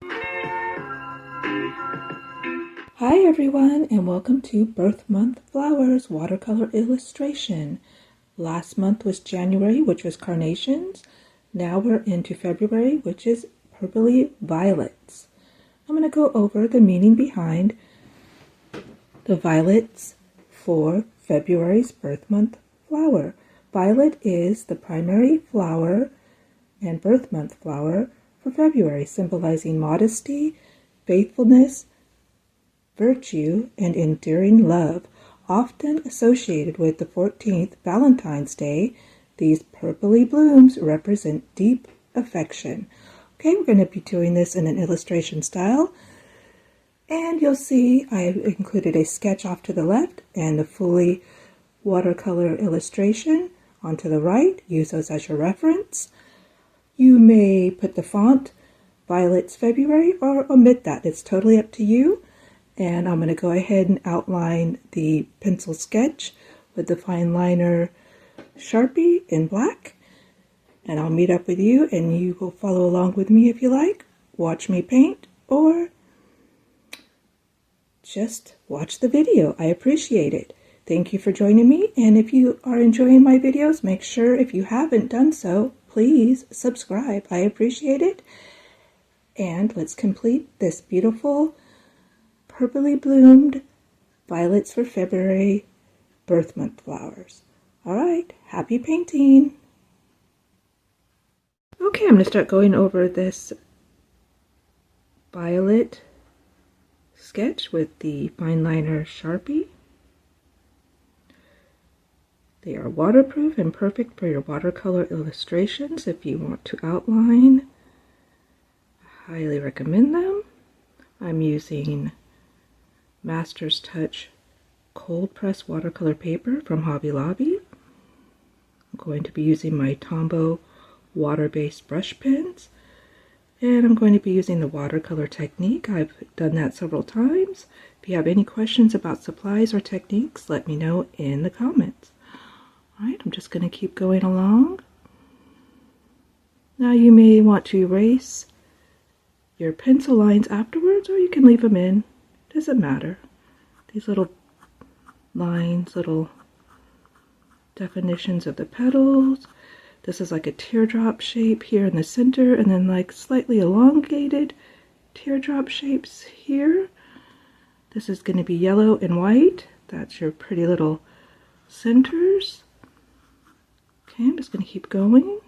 Hi everyone, and welcome to Birth Month Flowers Watercolor Illustration. Last month was January, which was carnations. Now we're into February, which is purpley violets. I'm going to go over the meaning behind the violets for February's birth month flower. Violet is the primary flower and birth month flower for February, symbolizing modesty, faithfulness, virtue, and enduring love. Often associated with the 14th Valentine's Day, these purpley blooms represent deep affection. Okay, we're going to be doing this in an illustration style, and you'll see I included a sketch off to the left and the fully watercolor illustration onto the right. Use those as your reference. You may put the font Violets February or omit that. It's totally up to you. And I'm going to go ahead and outline the pencil sketch with the fine liner Sharpie in black. And I'll meet up with you and you will follow along with me if you like. Watch me paint or just watch the video. I appreciate it. Thank you for joining me. And if you are enjoying my videos, make sure if you haven't done so, please subscribe. I appreciate it. And let's complete this beautiful purpley bloomed violets for February birth month flowers. All right, happy painting. Okay, I'm going to start going over this violet sketch with the fine liner Sharpie. They are waterproof and perfect for your watercolor illustrations. If you want to outline, I highly recommend them. I'm using Master's Touch cold press watercolor paper from Hobby Lobby. I'm going to be using my Tombow water-based brush pens, and I'm going to be using the watercolor technique. I've done that several times. If you have any questions about supplies or techniques, let me know in the comments. Alright, I'm just going to keep going along. Now you may want to erase your pencil lines afterwards, or you can leave them in. Doesn't matter. These little lines, little definitions of the petals. This is like a teardrop shape here in the center, and then like slightly elongated teardrop shapes here. This is going to be yellow and white. That's your pretty little centers. Okay, I'm just going to keep going.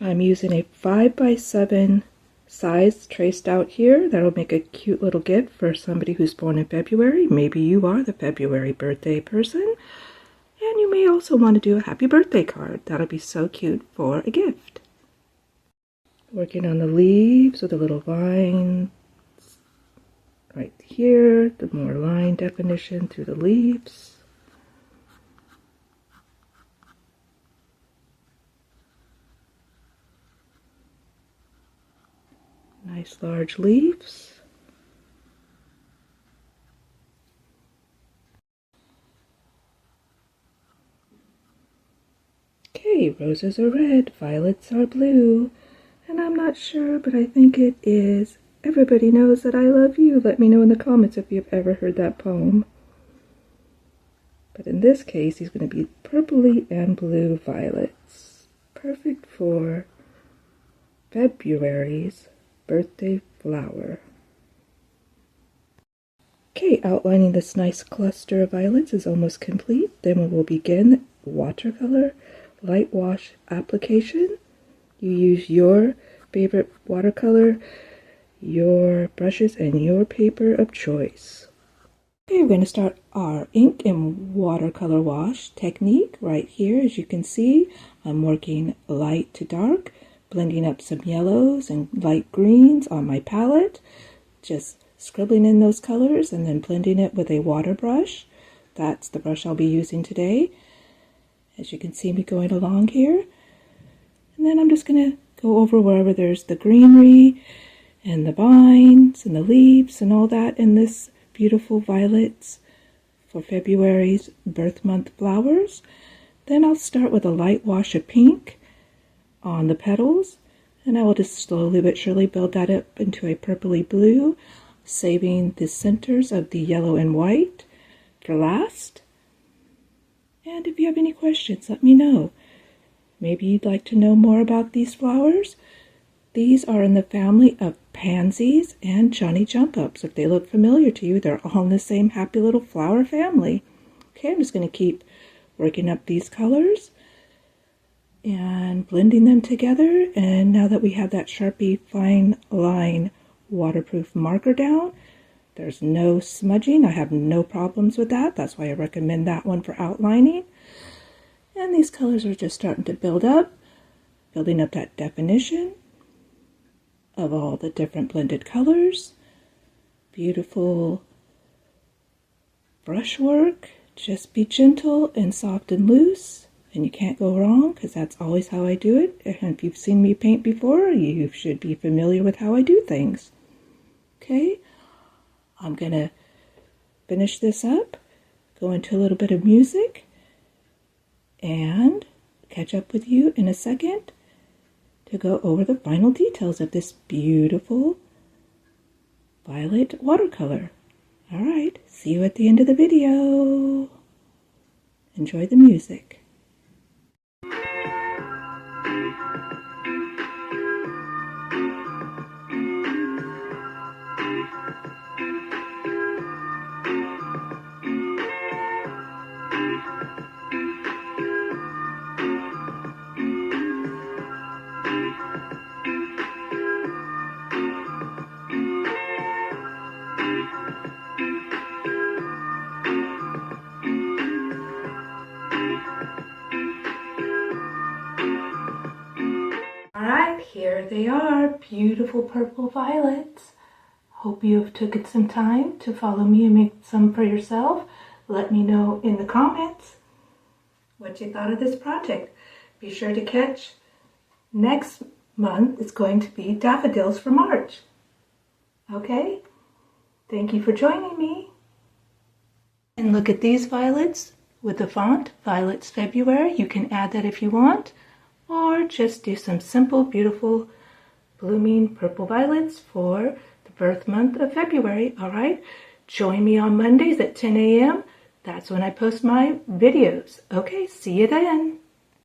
I'm using a 5x7 size traced out here. That'll make a cute little gift for somebody who's born in February. Maybe you are the February birthday person. And you may also want to do a happy birthday card. That'll be so cute for a gift. Working on the leaves with a little vine right here. The more line definition through the leaves. Nice large leaves. Okay, roses are red, violets are blue, and I'm not sure, but I think it is Everybody Knows That I Love You. Let me know in the comments if you've ever heard that poem. But in this case, he's going to be purpley and blue violets. Perfect for February's birthday flower. Okay, outlining this nice cluster of violets is almost complete. Then we will begin watercolor light wash application. You use your favorite watercolor, your brushes, and your paper of choice. Okay, we're going to start our ink and watercolor wash technique right here. As you can see, I'm working light to dark, blending up some yellows and light greens on my palette, just scribbling in those colors and then blending it with a water brush. That's the brush I'll be using today. As you can see me going along here. And then I'm just going to go over wherever there's the greenery and the vines and the leaves and all that in this beautiful violets for February's birth month flowers. Then I'll start with a light wash of pink on the petals, and I will just slowly but surely build that up into a purpley blue, saving the centers of the yellow and white for last. And if you have any questions, let me know. Maybe you'd like to know more about these flowers. These are in the family of pansies and Johnny jump ups. If they look familiar to you, they're all in the same happy little flower family. Okay, I'm just going to keep working up these colors and blending them together. And now that we have that Sharpie fine line waterproof marker down, there's no smudging. I have no problems with that. That's why I recommend that one for outlining. And these colors are just starting to build up, building up that definition of all the different blended colors. Beautiful brushwork. Just be gentle and soft and loose, and you can't go wrong, because that's always how I do it. And if you've seen me paint before, you should be familiar with how I do things. Okay, I'm gonna finish this up, go into a little bit of music, and catch up with you in a second to go over the final details of this beautiful violet watercolor. All right, see you at the end of the video. Enjoy the music. Alright, here they are, beautiful purple violets. Hope you have taken some time to follow me and make some for yourself. Let me know in the comments what you thought of this project. Be sure to catch next month. It's going to be daffodils for March. Okay? Thank you for joining me. And look at these violets with the font, Violets February. You can add that if you want, or just do some simple, beautiful, blooming purple violets for the birth month of February. All right? Join me on Mondays at 10 a.m. That's when I post my videos. Okay, see you then.